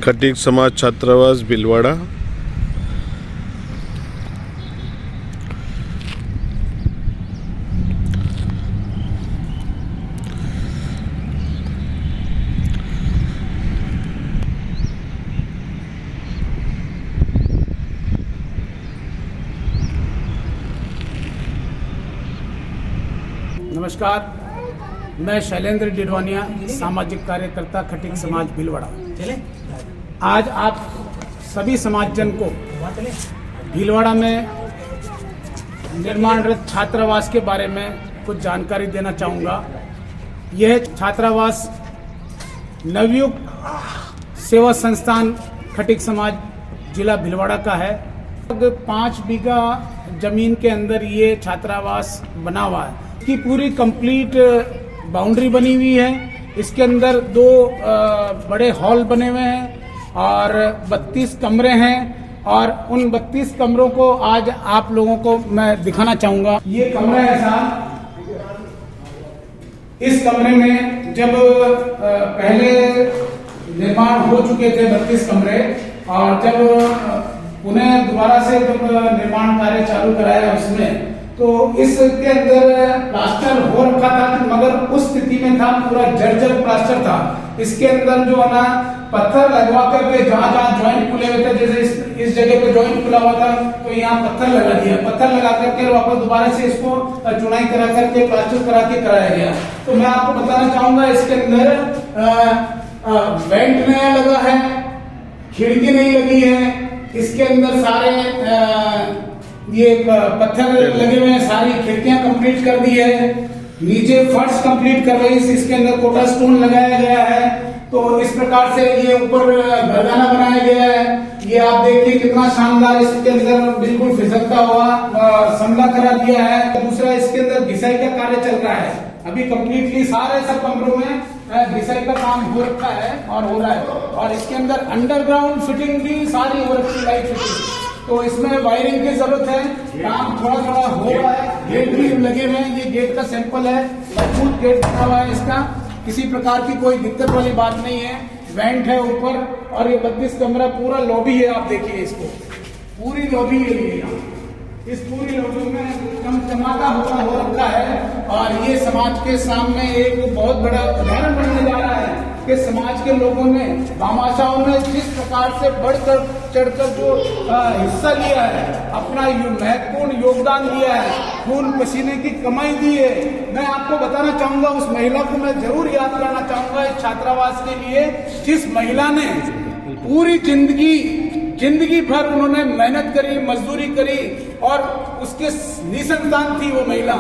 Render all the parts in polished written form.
खटीक समाज छात्रावास भीलवाड़ा। नमस्कार, मैं शैलेंद्र डिडवानिया, सामाजिक कार्यकर्ता खटीक समाज भीलवाड़ा। आज आप सभी समाजजन को भीलवाड़ा में निर्माणरत छात्रावास के बारे में कुछ जानकारी देना चाहूँगा। यह छात्रावास नवयुग सेवा संस्थान खटीक समाज जिला भीलवाड़ा का है। 5 बीघा जमीन के अंदर ये छात्रावास बना हुआ है की पूरी कंप्लीट बाउंड्री बनी हुई है। इसके अंदर 2 बड़े हॉल बने हुए हैं और 32 कमरे हैं और उन 32 कमरों को आज आप लोगों को मैं दिखाना चाहूँगा। ये कमरा है साहब। इस कमरे में जब पहले निर्माण हो चुके थे 32 कमरे और जब पुनः दोबारा से जब निर्माण कार्य चालू कराया उसमें तो इसके अंदर प्लास्टर हो रखा था, मगर उस स्थिति में था, पूरा जर्जर प्लास्टर था। इसके अंदर जो है ना पत्थर लगवा करके जहाँ जॉइंट खुले हुए थे, जैसे इस जगह पे जॉइंट खुला हुआ था तो यहाँ पत्थर लगा दिया। पत्थर लगा करके वापस दोबारा से इसको चुनाई करा करके प्लास्टर करा के कराया गया। तो मैं आपको बताना चाहूंगा इसके अंदर वेंट नया लगा है, खिड़की नहीं लगी है। इसके अंदर सारे ये पत्थर लगे हुए हैं, सारी खिड़कियां कंप्लीट कर दी है, नीचे फर्श कंप्लीट कर रही है, इसके अंदर कोटा स्टोन लगाया गया है। तो इस प्रकार से ये ऊपर गरदाना बनाया गया है। ये आप देखिए कितना शानदार, इसके अंदर बिल्कुल फिसलता हुआ समला करा दिया है। दूसरा, इसके अंदर घिसाई का कार्य चल रहा है अभी कंप्लीटली, सारे सब कमरों में घिसाई का काम हो रखा है और हो रहा है। और इसके अंदर अंडरग्राउंड फिटिंग भी सारी हो रखी है, लाइट फिटिंग। तो इसमें वायरिंग की जरूरत है, काम थोड़ा थोड़ा हो रहा है। गेट भी लगे हुए हैं, ये गेट का सैंपल है, मजबूत गेट बना हुआ है इसका, किसी प्रकार की कोई दिक्कत वाली बात नहीं है। वेंट है ऊपर और ये 32 कमरा पूरा लॉबी है। आप देखिए इसको, पूरी लॉबी है ये। इस पूरी लॉबी में चमचमाता हुआ हो रखा है और ये समाज के सामने एक बहुत बड़ा उदाहरण बनने जा रहा है कि समाज के लोगों ने भामाशाहों ने जिस प्रकार से बढ़कर चढ़कर जो हिस्सा लिया है, अपना महत्वपूर्ण योगदान दिया है, खून पसीने की कमाई दी है। मैं आपको बताना चाहूंगा, उस महिला को मैं जरूर याद कराना चाहूंगा इस छात्रावास के लिए, जिस महिला ने पूरी जिंदगी भर उन्होंने मेहनत करी, मजदूरी करी और उसके निसंतान थी वो महिला,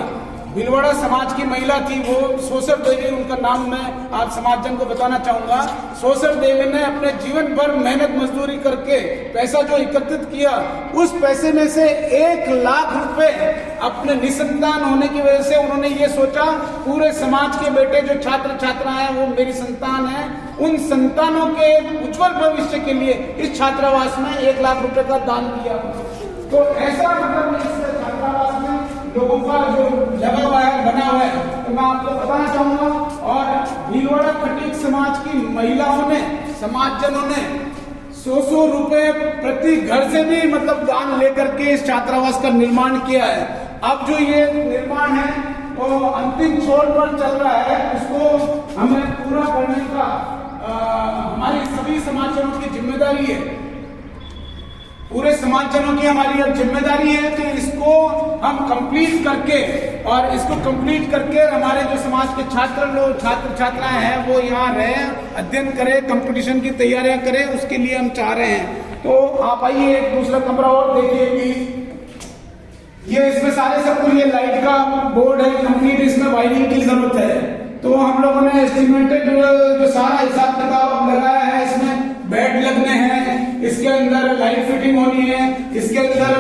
भीलवाड़ा समाज की महिला थी वो। सोसर देवी उनका नाम मैं आप समाजजन को बताना चाहूंगा। सोसर देवी ने अपने जीवन भर मेहनत मजदूरी करके पैसा जो एकत्रित किया, उस पैसे में से 1 लाख रुपए अपने निसंतान होने की वजह से उन्होंने ये सोचा, पूरे समाज के बेटे जो छात्र छात्रा हैं वो मेरी संतान है, उन संतानों के उज्जवल भविष्य के लिए इस छात्रावास में 1 लाख रुपए का दान किया। तो ऐसा मतलब इस छात्रावास में लोगों का जो लगा हुआ है, बना हुआ है, तो मैं आपको बताना चाहूंगा। और भीलवाड़ा खटीक समाज की महिलाओं ने, समाजजनों ने 100 रुपए प्रति घर से भी मतलब दान लेकर के इस छात्रावास का निर्माण किया है। अब जो ये निर्माण है वो अंतिम छोर पर चल रहा है, उसको हमें पूरा करने का हमारी सभी समाजजनों की जिम्मेदारी है। पूरे समाजजनों की हमारी अब जिम्मेदारी है कि इसको हम कंप्लीट करके और इसको कंप्लीट करके हमारे जो समाज के छात्र छात्राएं हैं वो यहाँ रहें, अध्ययन करें, कंपटीशन की तैयारियां करें, उसके लिए हम चाह रहे हैं। तो आप आइए, एक दूसरा कमरा और देखिए प्लीज। ये इसमें सारे सब कुछ, ये लाइट का बोर्ड है कंप्लीट, इसमें वायरिंग की जरूरत है। तो हम लोगों ने एस्टिमेटेड जो सारा हिसाब किताब लगाया है, इसमें बेड लगने हैं, इसके अंदर लाइट फिटिंग होनी है, इसके अंदर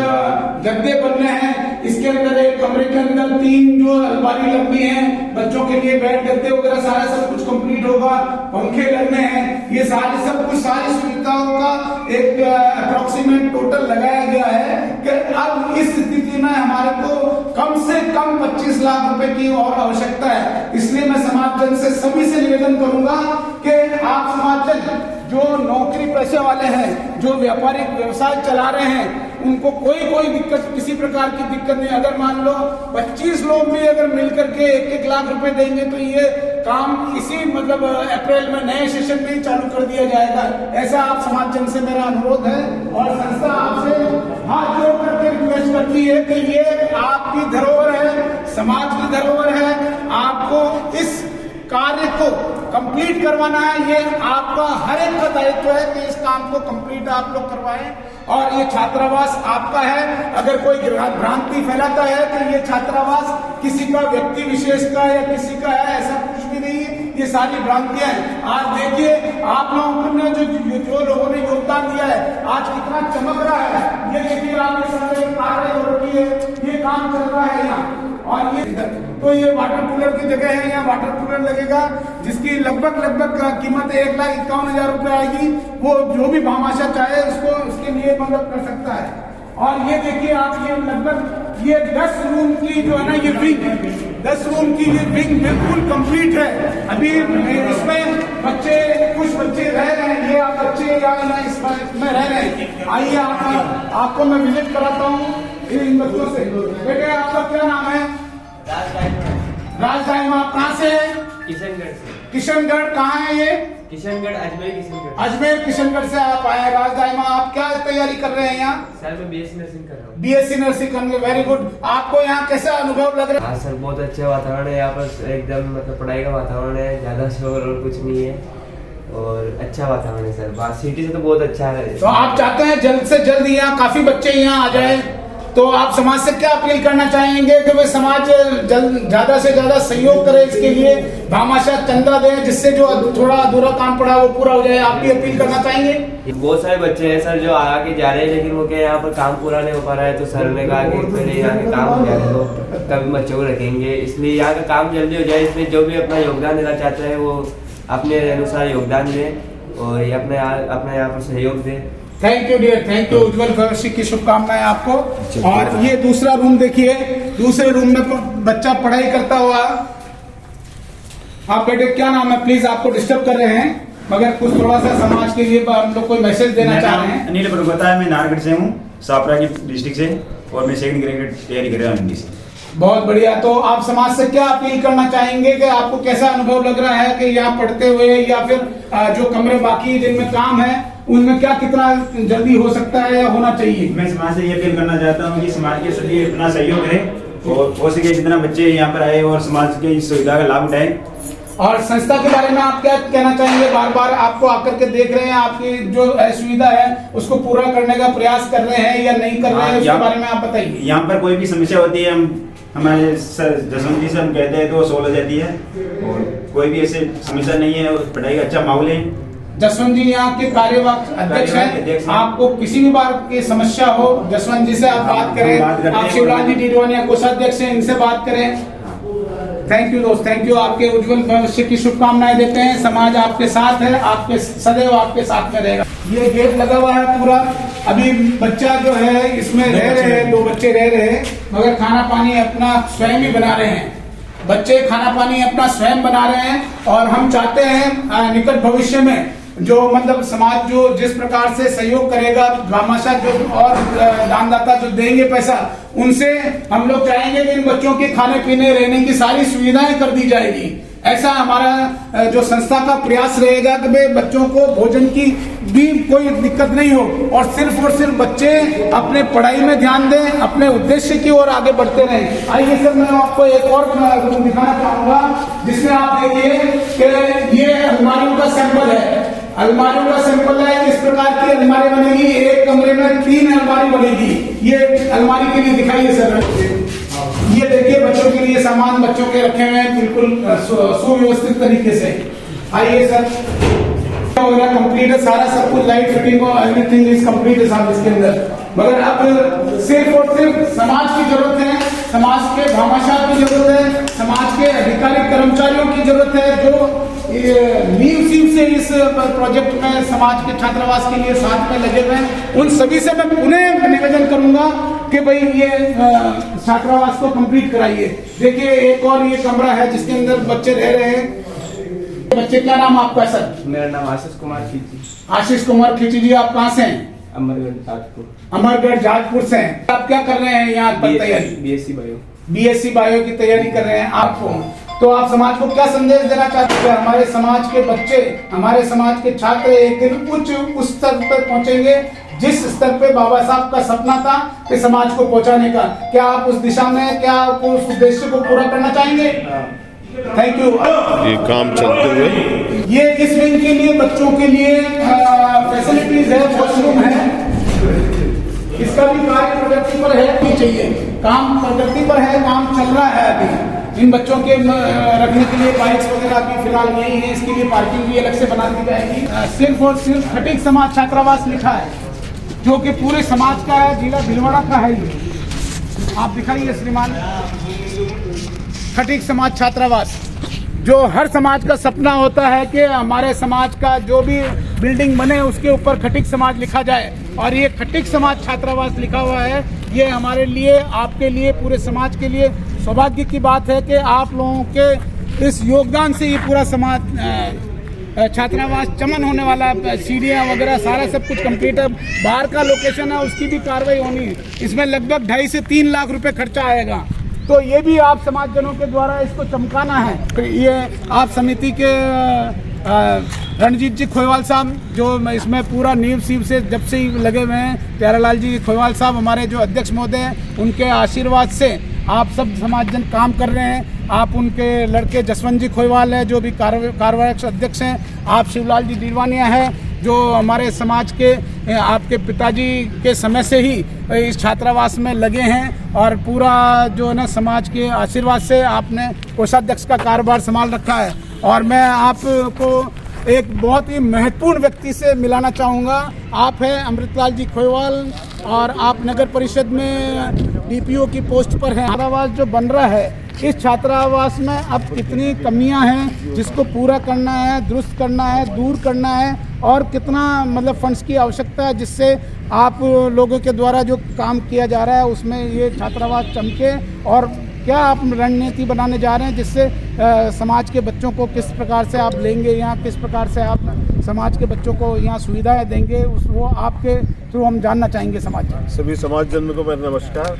गद्दे बनने हैं, इसके अंदर एक कमरे के अंदर 3 जो अलमारी लगनी है, बच्चों के लिए बेड गद्दे वगैरह सारा सब कुछ कंप्लीट होगा, पंखे लगने हैं, ये सारे सब कुछ सारी सुविधाओं का एक अप्रोक्सीमेट टोटल लगाया गया है कि अब इस स्थिति में हमारे को कम से कम 25 लाख रुपए की और आवश्यकता है। इसलिए मैं समाजजन से सभी से निवेदन करूंगा कि आप समाजजन जो नौकरी पैसे वाले हैं, जो व्यापारिक व्यवसाय चला रहे हैं, उनको कोई दिक्कत, किसी प्रकार की दिक्कत नहीं। अगर मान लो 25 लोग भी अगर मिलकर के 1-1 लाख रुपए देंगे तो ये काम इसी मतलब अप्रैल में नए सेशन में ही चालू कर दिया जाएगा। ऐसा आप समाज जन से मेरा अनुरोध है और संस्था आपसे हाथ जोड़ करके रिक्वेस्ट करती है कि ये आपकी धरोहर है, समाज की धरोहर है, आपको इस कार्य को कंप्लीट करवाना है। ये आपका हर एक का दायित्व है कि इस काम को कंप्लीट आप लोग करवाएं और ये छात्रावास आपका है। अगर कोई भ्रांति फैलाता है कि ये छात्रावास किसी का व्यक्ति विशेष का या किसी का है, ऐसा कुछ भी नहीं है। ये सारी भ्रांतियां हैं। आज देखिए आप लोगों ने जो लोगों ने योगदान दिया है, आज कितना चमक रहा है। ये देखिए आपके सामने कार्य हो रही है, ये काम चल रहा है यहाँ। और ये तो ये वाटर कूलर की जगह है, यहाँ वाटर कूलर लगेगा जिसकी लगभग कीमत 1,51,000 रुपए आएगी। वो जो भी भामाशाह चाहे उसको उसके लिए मदद कर सकता है। और ये देखिए आप ये लगभग ये 10 रूम की जो है ना ये विंग, 10 रूम की ये विंग बिल्कुल कंप्लीट है। अभी इसमें बच्चे, कुछ बच्चे रह रहे हैं, ये आप बच्चे या इसमें रह रहे हैं। आइए आपको मैं विजिट कराता हूँ इन बच्चों से। बेटे आपका क्या नाम है? राजधानी। आप कहाँ से है? किशनगढ़ से। किशनगढ़ कहाँ है ये? किशनगढ़, अजमेर किशनगढ़। अजमेर किशनगढ़ से आप आए। राजधानी आप क्या तैयारी कर रहे हैं यहाँ? सर मैं बीएससी नर्सिंग कर रहा हूँ। बीएससी नर्सिंग करने, वेरी गुड। आपको यहाँ कैसा अनुभव लग रहा है? हाँ सर, बहुत अच्छा वातावरण है यहाँ पर, एकदम मतलब पढ़ाई का वातावरण है, ज्यादा शोर और कुछ नहीं है और अच्छा वातावरण है सर। बात सिटी से तो बहुत अच्छा है। तो आप चाहते हैं जल्द से जल्द यहाँ काफी बच्चे यहाँ आ जाए, तो आप समाज से क्या अपील करना चाहेंगे कि वे समाज ज्यादा से ज्यादा सहयोग करे इसके लिए, भामाशाह चंदा दे जिससे जो थोड़ा अधूरा काम पड़ा वो पूरा हो जाए। आप भी अपील करना चाहेंगे? बहुत सारे बच्चे हैं सर जो आगे जा रहे हैं लेकिन वो क्या यहाँ पर काम पूरा नहीं हो पा रहा है, तो सर ने कहा कि पहले यहाँ का काम हो जाए तो तभी बच्चों को रखेंगे, इसलिए यहाँ का काम जल्दी हो जाए। इसमें जो भी अपना योगदान देना चाहते हैं वो अपने अनुसार योगदान दें और ये अपने यहाँ पर सहयोग दें। Thank you dear, thank you. उज्जवल भविष्य की शुभकामनाएं आपको। और ये दूसरा रूम देखिए, दूसरे रूम में बच्चा पढ़ाई करता हुआ। आप बेटे क्या नाम है? प्लीज आपको डिस्टर्ब कर रहे हैं मगर कुछ थोड़ा सा समाज के लिए हम लोग कोई मैसेज देना चाह रहे हैं। अनिल प्रभुता है, मैं नारगढ़ से हूँ, सापरा की डिस्ट्रिक्ट से, और मैं सेकंड ग्रेड की तैयारी कर रहा हूँ हिंदी से। बहुत बढ़िया। तो आप समाज से क्या अपील करना चाहेंगे कि आपको कैसा अनुभव लग रहा है कि यहाँ पढ़ते हुए, या फिर जो कमरे बाकी जिनमें काम है उनमें क्या कितना जल्दी हो सकता है या होना चाहिए? मैं समाज से ये अपील करना चाहता हूँ कि समाज के सभी अपना सहयोग करें और हो सके जितना बच्चे यहाँ पर आए और समाज के इस सुविधा का लाभ उठाएं। और संस्था के बारे में आप क्या कहना चाहेंगे? बार बार आपको आकर के देख रहे हैं, आपकी जो असुविधा है उसको पूरा करने का प्रयास कर रहे हैं या नहीं कर रहे हैं, उसके बारे में आप बताइए। यहाँ पर कोई भी समस्या होती है हमारे सर जसवंत जी से हम कहते हैं तो सोल्व हो जाती है और कोई भी ऐसे समस्या नहीं है, पढ़ाई का अच्छा माहौल है। जसवंत जी यहाँ के कार्यवाहक अध्यक्ष हैं। आपको किसी भी बार की समस्या हो जसवंत जी से आप बात करें। आप शिवराज जी डीडवानिया कोषाध्यक्ष हैं, इनसे बात करें। थैंक यू दोस्त, थैंक यू। आपके उज्जवल भविष्य की शुभकामनाएं देते हैं। समाज आपके साथ है, आपके सदैव आपके साथ में रहेगा। ये गेट लगा हुआ है पूरा। अभी बच्चा जो है इसमें रह रहे हैं, 2 बच्चे रह रहे हैं मगर खाना पानी अपना स्वयं ही बना रहे हैं। बच्चे खाना पानी अपना स्वयं बना रहे हैं और हम चाहते हैं निकट भविष्य में जो मतलब समाज जो जिस प्रकार से सहयोग करेगा, भामाशाह जो और दानदाता जो देंगे पैसा, उनसे हम लोग चाहेंगे कि इन बच्चों के खाने पीने रहने की सारी सुविधाएं कर दी जाएगी। ऐसा हमारा जो संस्था का प्रयास रहेगा कि भाई बच्चों को भोजन की भी कोई दिक्कत नहीं हो और सिर्फ बच्चे अपने पढ़ाई में ध्यान दें, अपने उद्देश्य की ओर आगे बढ़ते रहें। आइए सर, मैं आपको एक और रूम दिखाना चाहूंगा जिसमें आप देखिए कि ये अलमारियों का सैंपल है। अलमारियों का सैंपल है, इस प्रकार की अलमारी बनेगी। एक कमरे में 3 अलमारी बनेगी। ये अलमारी के लिए दिखाइए सर। ये देखिए बच्चों के लिए सामान बच्चों के रखे हुए हैं बिल्कुल सुव्यवस्थित तरीके से। आइए सर, कंप्लीट है सारा, सब कुछ लाइट फिटिंग और एवरीथिंग इज कंप्लीट है साहब इसके अंदर। मगर अब सिर्फ और सिर्फ समाज की जरूरत है, समाज के भामाशाह की जरूरत है, समाज के अधिकारी कर्मचारियों की जरूरत है जो नींव से इस प्रोजेक्ट में समाज के छात्रावास के लिए साथ में लगे हुए हैं। उन सभी से मैं पुनः निवेदन करूंगा कि भाई ये छात्रावास को कंप्लीट कराइए। देखिए एक और ये कमरा है जिसके अंदर बच्चे रह रहे हैं। बच्चे, क्या नाम आपका सर? मेरा नाम आशीष कुमार खींची, आशीष कुमार खींची जी। आप कहाँ से हैं? अमरगढ़ ताजपुर, अमरगढ़ जाजपुर से हैं। आप क्या कर रहे हैं यहाँ पर तैयारी? BSc bio. बीएससी बायो की तैयारी कर रहे हैं आपको। तो आप समाज को क्या संदेश देना चाहते हैं? हमारे समाज के बच्चे, हमारे समाज के छात्र एक दिन उस स्तर पर पहुंचेंगे जिस स्तर पे बाबा साहब का सपना था कि समाज को पहुंचाने का। क्या आप उस दिशा में, क्या आप उस उद्देश्य को पूरा करना चाहेंगे? Thank you. ये काम चलते हुए ये इस विंग के लिए बच्चों के लिए फैसिलिटीज है, वॉशरूम है। इसका भी कार्य प्रगति पर है, नहीं चाहिए, काम प्रगति पर है, काम चल रहा है अभी। इन बच्चों के रखने के लिए बाइक्स वगैरह अभी फिलहाल नहीं है, इसके लिए पार्किंग भी अलग से बना दी जाएगी। सिर्फ और सिर्फ खटीक समाज छात्रावास लिखा है, जो कि पूरे समाज का है, जिला भीलवाड़ा का है। ये आप दिखाइए श्रीमान, खटीक समाज छात्रावास, जो हर समाज का सपना होता है कि हमारे समाज का जो भी बिल्डिंग बने उसके ऊपर खटीक समाज लिखा जाए। और ये खटीक समाज छात्रावास लिखा हुआ है। ये हमारे लिए, आपके लिए, पूरे समाज के लिए सौभाग्य की बात है कि आप लोगों के इस योगदान से ये पूरा समाज छात्रावास चमन होने वाला है। सीढ़ियाँ वगैरह सारा सब कुछ कंप्लीट है। बाहर का लोकेशन है, उसकी भी कार्रवाई होनी है। इसमें लगभग 2.5 से 3 लाख रुपए खर्चा आएगा। तो ये भी आप समाजजनों के द्वारा इसको चमकाना है। ये आप समिति के रणजीत जी खोयवाल साहब, जो इसमें पूरा नींव सीव से जब से ही लगे हुए हैं, प्यारालाल जी खोयवाल साहब हमारे जो अध्यक्ष महोदय हैं, उनके आशीर्वाद से आप सब समाजजन काम कर रहे हैं। आप उनके लड़के जसवंत जी खोयवाल है, जो भी कार्यवाहक अध्यक्ष हैं। आप शिवलाल जी डीलवानिया है, जो हमारे समाज के, आपके पिताजी के समय से ही इस छात्रावास में लगे हैं। और पूरा जो है ना, समाज के आशीर्वाद से आपने कोषाध्यक्ष का कारोबार संभाल रखा है। और मैं आपको एक बहुत ही महत्वपूर्ण व्यक्ति से मिलाना चाहूँगा। आप हैं अमृतलाल जी खोयवाल, और आप नगर परिषद में डीपीओ की पोस्ट पर हैं। छात्रावास जो बन रहा है, इस छात्रावास में अब कितनी कमियां हैं जिसको पूरा करना है, दुरुस्त करना है, दूर करना है, और कितना मतलब फंड्स की आवश्यकता है, जिससे आप लोगों के द्वारा जो काम किया जा रहा है उसमें ये छात्रावास चमके। और क्या आप रणनीति बनाने जा रहे हैं जिससे समाज के बच्चों को किस प्रकार से आप लेंगे यहाँ, किस प्रकार से आप समाज के बच्चों को यहाँ सुविधाएं देंगे, वो आपके थ्रू हम जानना चाहेंगे। सभी समाजजनों को मेरा नमस्कार।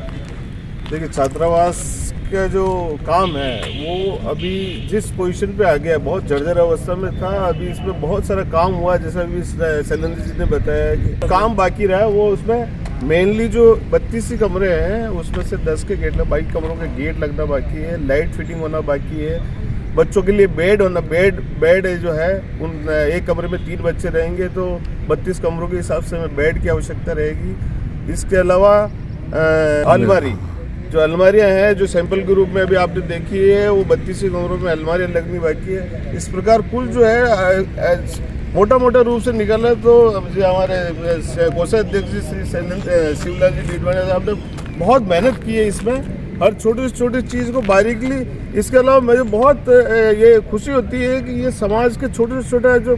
देखिए, छात्रावास का जो काम है वो अभी जिस पोजीशन पे आ गया, बहुत जर्जर अवस्था में था। अभी इसमें बहुत सारा काम हुआ, जैसा अभी शैलेंद्र जी ने बताया कि काम बाकी रहा है। वो उसमें मेनली जो 32 कमरे हैं उसमें से 10 के गेट, 22 कमरों के गेट लगना बाकी है, लाइट फिटिंग होना बाकी है, बच्चों के लिए बेड होना, बेड जो है उन एक कमरे में 3 बच्चे रहेंगे तो 32 कमरों के हिसाब से हमें बेड की आवश्यकता रहेगी। इसके अलावा अलमारी, जो अलमारियां हैं जो सैंपल ग्रुप में अभी आपने देखी है, वो 32 कमरों में अलमारियां लगनी बाकी है। इस प्रकार कुल जो है मोटा मोटा रूप से निकल है। तो हमारे कोषाध्यक्ष जी श्री शिवलाल जी डीडवानिया साहब ने बहुत मेहनत की है इसमें, हर छोटी से छोटी चीज़ को बारीकली। इसके अलावा मुझे बहुत ये खुशी होती है कि ये समाज के छोटे से छोटा जो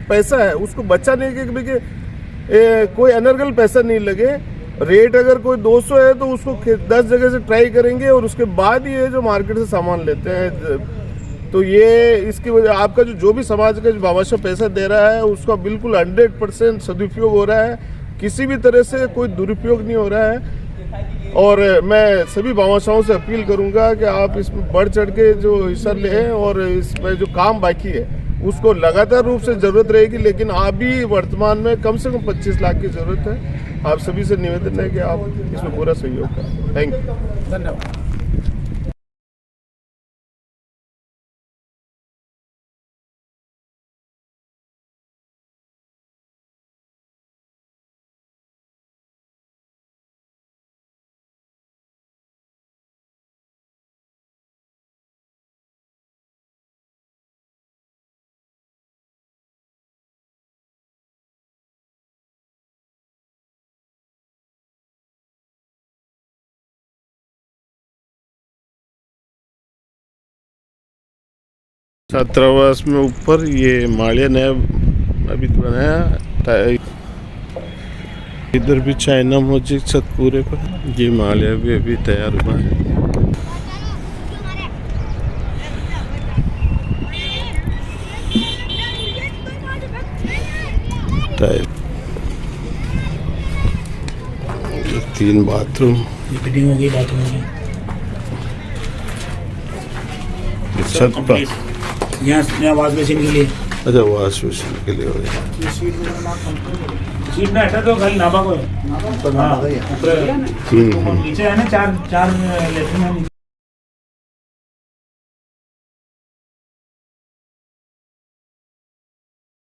पैसा है उसको बचाने के कोई अनर्गल पैसा नहीं लगे। रेट अगर कोई 200 है तो उसको 10 जगह से ट्राई करेंगे और उसके बाद ये जो मार्केट से सामान लेते हैं। तो ये इसकी वजह आपका जो भी समाज का जो भामाशाह पैसा दे रहा है उसका बिल्कुल 100% सदुपयोग हो रहा है, किसी भी तरह से कोई दुरुपयोग नहीं हो रहा है। और मैं सभी भामाशाहों से अपील करूंगा कि आप इसमें बढ़ चढ़ के जो हिस्सा लें, और इसमें जो काम बाकी है उसको लगातार रूप से ज़रूरत रहेगी, लेकिन अभी वर्तमान में कम से कम 25 लाख की ज़रूरत है। आप सभी से निवेदन है कि आप इसमें पूरा सहयोग करें। थैंक यू, धन्यवाद। छात्रावास में ऊपर ये माड़िया नया अभी बनाया, इधर भी चाइना मोजी छत पूरे पर, ये माड़िया भी अभी तैयार हुआ है। टाइप, 3 बाथरूम, ये फिटिंग होगी बाथरूम की। छत पर। यहाँ वॉश बेसिन के लिए अच्छा, वॉश बेसिन के लिए हो गया। सीट ना हटा तो खाली नाभा को है। हाँ, ऊपर नीचे है ना, चार लेटरिन है नीचे।